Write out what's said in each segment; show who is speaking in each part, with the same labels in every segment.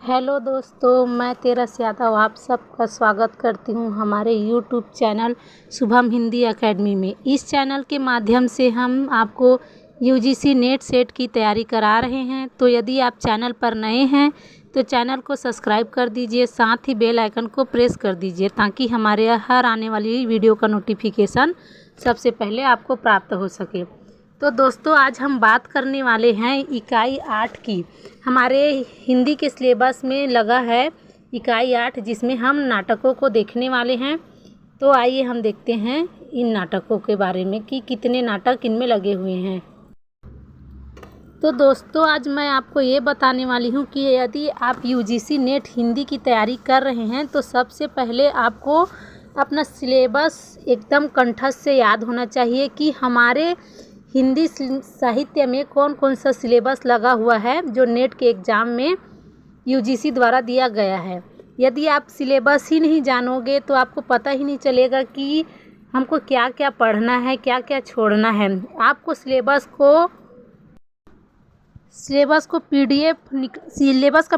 Speaker 1: Hello दोस्तों, मैं तेरस यादव आप सबका स्वागत करती हूँ हमारे YouTube channel Shubham Hindi academy में। इस चैनल के माध्यम से हम आपको यूजीसी नेट सेट की तैयारी करा रहे हैं। तो यदि आप चैनल पर नए हैं तो चैनल को सब्सक्राइब कर दीजिए, साथ ही बेल आइकन को प्रेस कर दीजिए ताकि हमारे हर आने वाली वीडियो का नोटिफिकेशन सबसे पहले आपको प्राप्त हो सके। तो दोस्तों, आज हम बात करने वाले हैं इकाई 8 की। हमारे हिंदी के सिलेबस में लगा है इकाई 8, जिसमें हम नाटकों को देखने वाले हैं। तो आइए हम देखते हैं इन नाटकों के बारे में कि कितने नाटक इनमें लगे हुए हैं। तो दोस्तों, आज मैं आपको ये बताने वाली हूँ कि यदि आप यूजीसी नेट हिंदी की तैयारी कर रहे हैं तो सबसे पहले आपको अपना सिलेबस एकदम कंठस्थ से याद होना चाहिए कि हमारे हिंदी साहित्य में कौन कौन सा सिलेबस लगा हुआ है जो नेट के एग्ज़ाम में यूजीसी द्वारा दिया गया है। यदि आप सिलेबस ही नहीं जानोगे तो आपको पता ही नहीं चलेगा कि हमको क्या क्या पढ़ना है, क्या क्या छोड़ना है। आपको सिलेबस का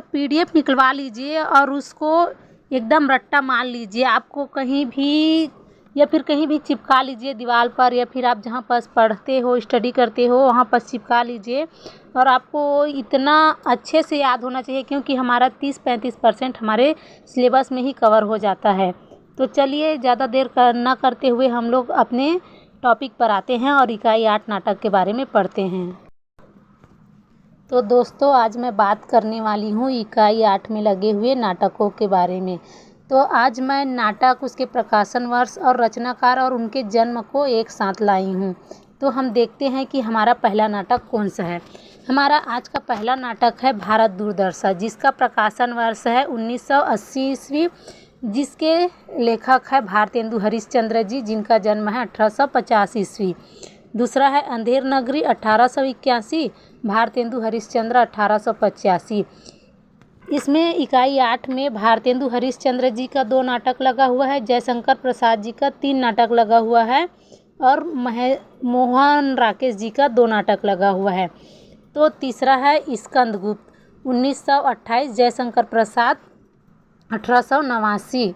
Speaker 1: पीडीएफ निकलवा लीजिए और उसको एकदम रट्टा मार लीजिए। आपको कहीं भी या फिर कहीं भी चिपका लीजिए दीवार पर, या फिर आप जहाँ पर पढ़ते हो, स्टडी करते हो, वहाँ पर चिपका लीजिए। और आपको इतना अच्छे से याद होना चाहिए क्योंकि हमारा 30-35% हमारे सिलेबस में ही कवर हो जाता है। तो चलिए ज़्यादा देर ना करते हुए हम लोग अपने टॉपिक पर आते हैं और इकाई 8 नाटक के बारे में पढ़ते हैं। तो दोस्तों, आज मैं बात करने वाली हूँ इकाई 8 में लगे हुए नाटकों के बारे में। तो आज मैं नाटक, उसके प्रकाशन वर्ष और रचनाकार और उनके जन्म को एक साथ लाई हूँ। तो हम देखते हैं कि हमारा पहला नाटक कौन सा है। हमारा आज का पहला नाटक है भारत दुर्दशा, जिसका प्रकाशन वर्ष है 1980 ईस्वी, जिसके लेखक है भारतेंदु हरिश्चंद्र जी, जिनका जन्म है 1850 ईस्वी। दूसरा है अंधेर नगरी 1881, भारतेंदु हरिश्चंद्र 1885। इसमें इकाई 8 में भारतेंदु हरिश्चंद्र जी का 2 नाटक लगा हुआ है, जयशंकर प्रसाद जी का 3 नाटक लगा हुआ है और मोहन राकेश जी का 2 नाटक लगा हुआ है। तो तीसरा है स्कंदगुप्त 1928, जयशंकर प्रसाद 1889,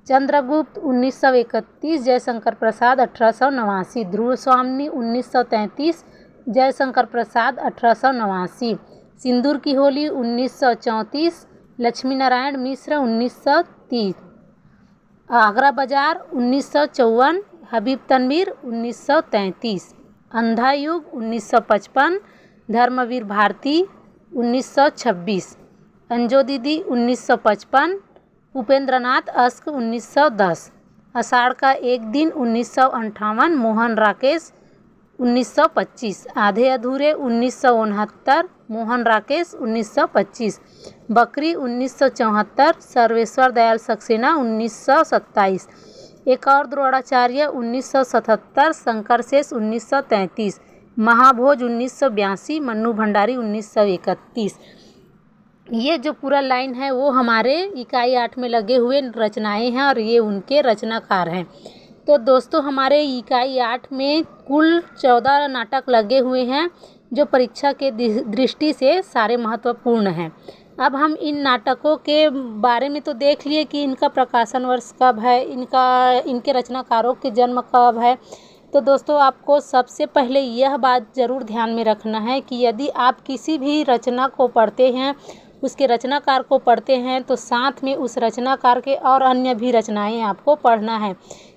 Speaker 1: चंद्रगुप्त 1931, जयशंकर प्रसाद 1889, ध्रुव स्वामी 1933, जयशंकर प्रसाद 1889, सिंदूर की होली 1934, लक्ष्मी नारायण मिश्र 1930, आगरा बाजार 1954, हबीब तनवीर 1933, अंधा युग 1955, धर्मवीर भारती 1926, अंजो दीदी 1955, उपेंद्रनाथ अस्क 1910, आषाढ़ का एक दिन 1958, मोहन राकेश 1925, आधे अधूरे 1969, मोहन राकेश 1925, बकरी 1974, सर्वेश्वर दयाल सक्सेना 1927, एक और द्रोणाचार्य 1977, शंकर शेष 1933, महाभोज 1982, मन्नू भंडारी 1931। ये जो पूरा लाइन है वो हमारे इकाई 8 में लगे हुए रचनाएं हैं और ये उनके रचनाकार हैं। तो दोस्तों, हमारे इकाई 8 में कुल 14 नाटक लगे हुए हैं जो परीक्षा के दृष्टि से सारे महत्वपूर्ण हैं। अब हम इन नाटकों के बारे में तो देख लिए कि इनका प्रकाशन वर्ष कब है, इनके रचनाकारों के जन्म कब है। तो दोस्तों, आपको सबसे पहले यह बात ज़रूर ध्यान में रखना है कि यदि आप किसी भी रचना को पढ़ते हैं, उसके रचनाकार को पढ़ते हैं, तो साथ में उस रचनाकार के और अन्य भी रचनाएं आपको पढ़ना है,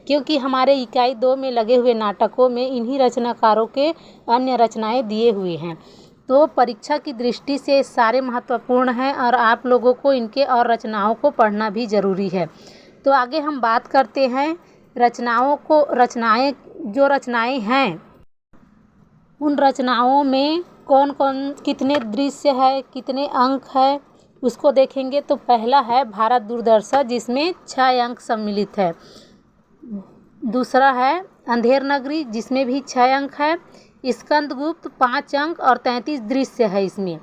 Speaker 1: क्योंकि हमारे इकाई 2 में लगे हुए नाटकों में इन्हीं रचनाकारों के अन्य रचनाएं दिए हुए हैं। तो परीक्षा की दृष्टि से सारे महत्वपूर्ण हैं और आप लोगों को इनके और रचनाओं को पढ़ना भी ज़रूरी है। तो आगे हम बात करते हैं जो रचनाएं हैं, उन रचनाओं में कौन कौन कितने दृश्य है, कितने अंक है, उसको देखेंगे। तो पहला है भारत दुर्दशा, जिसमें 6 अंक सम्मिलित है। दूसरा है अंधेर नगरी, जिसमें भी 6 अंक है। स्कंदगुप्त 5 अंक और 33 दृश्य है इसमें।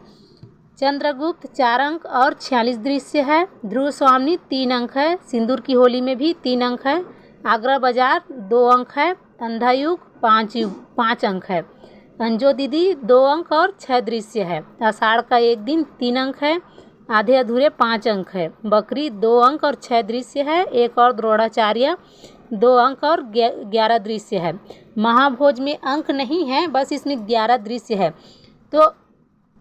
Speaker 1: चंद्रगुप्त 4 अंक और 46 दृश्य है। ध्रुव स्वामी 3 अंक है। सिंदूर की होली में भी 3 अंक है। आगरा बाजार 2 अंक है। अंधा युग 5 अंक है। अंजो दीदी 2 अंक और 6 दृश्य है। आषाढ़ का एक दिन 3 अंक है। आधे अधूरे 5 अंक है। बकरी 2 अंक और 6 दृश्य है। एक और द्रोणाचार्य 2 अंक और 11 दृश्य है। महाभोज में अंक नहीं है, बस इसमें 11 दृश्य है। तो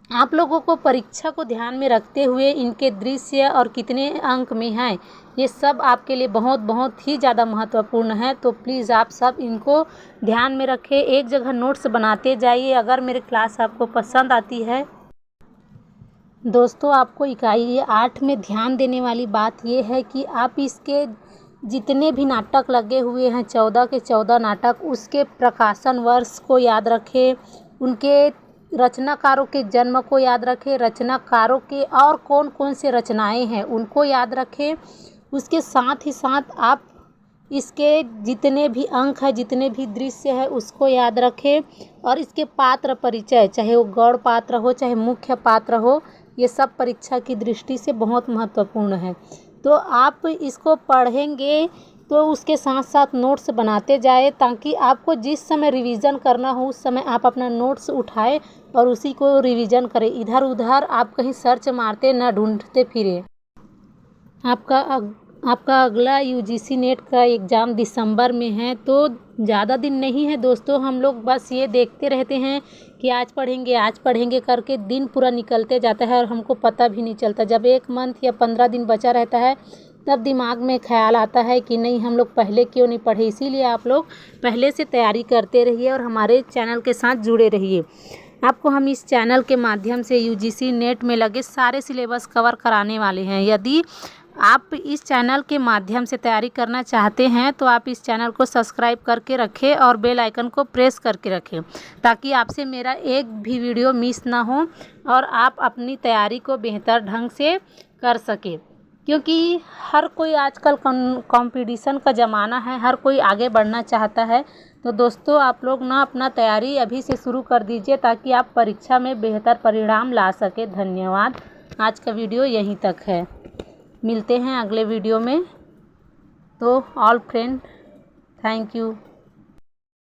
Speaker 1: आप लोगों को परीक्षा को ध्यान में रखते हुए इनके दृश्य और कितने अंक में हैं, ये सब आपके लिए बहुत बहुत ही ज़्यादा महत्वपूर्ण है। तो प्लीज़ आप सब इनको ध्यान में रखें, एक जगह नोट्स बनाते जाइए। अगर मेरी क्लास आपको पसंद आती है दोस्तों, आपको इकाई 8 में ध्यान देने वाली बात ये है कि आप इसके जितने भी नाटक लगे हुए हैं 14 के 14 नाटक, उसके प्रकाशन वर्ष को याद रखें, उनके रचनाकारों के जन्म को याद रखें, रचनाकारों के और कौन कौन से रचनाएं हैं उनको याद रखें। उसके साथ ही साथ आप इसके जितने भी अंक हैं, जितने भी दृश्य है उसको याद रखें। और इसके पात्र परिचय, चाहे वो गौड़ पात्र हो चाहे मुख्य पात्र हो, ये सब परीक्षा की दृष्टि से बहुत महत्वपूर्ण है। तो आप इसको पढ़ेंगे तो उसके साथ साथ नोट्स बनाते जाए, ताकि आपको जिस समय रिवीजन करना हो उस समय आप अपना नोट्स उठाए और उसी को रिवीजन करें। इधर उधर आप कहीं सर्च मारते ना ढूंढते फिरे। आपका अगला यूजीसी नेट का एग्ज़ाम दिसंबर में है, तो ज़्यादा दिन नहीं है दोस्तों। हम लोग बस ये देखते रहते हैं कि आज पढ़ेंगे करके दिन पूरा निकलते जाता है और हमको पता भी नहीं चलता। जब 1 मंथ या 15 दिन बचा रहता है तब दिमाग में ख्याल आता है कि नहीं, हम लोग पहले क्यों नहीं पढ़े। इसीलिए आप लोग पहले से तैयारी करते रहिए और हमारे चैनल के साथ जुड़े रहिए। आपको हम इस चैनल के माध्यम से यूजीसी नेट में लगे सारे सिलेबस कवर कराने वाले हैं। यदि आप इस चैनल के माध्यम से तैयारी करना चाहते हैं तो आप इस चैनल को सब्सक्राइब करके रखें और बेल आइकन को प्रेस करके रखें, ताकि आपसे मेरा एक भी वीडियो मिस ना हो और आप अपनी तैयारी को बेहतर ढंग से कर सकें। क्योंकि हर कोई आजकल कंपटीशन का ज़माना है, हर कोई आगे बढ़ना चाहता है। तो दोस्तों, आप लोग ना अपना तैयारी अभी से शुरू कर दीजिए, ताकि आप परीक्षा में बेहतर परिणाम ला सके। धन्यवाद। आज का वीडियो यहीं तक है, मिलते हैं अगले वीडियो में। तो ऑल फ्रेंड, थैंक यू।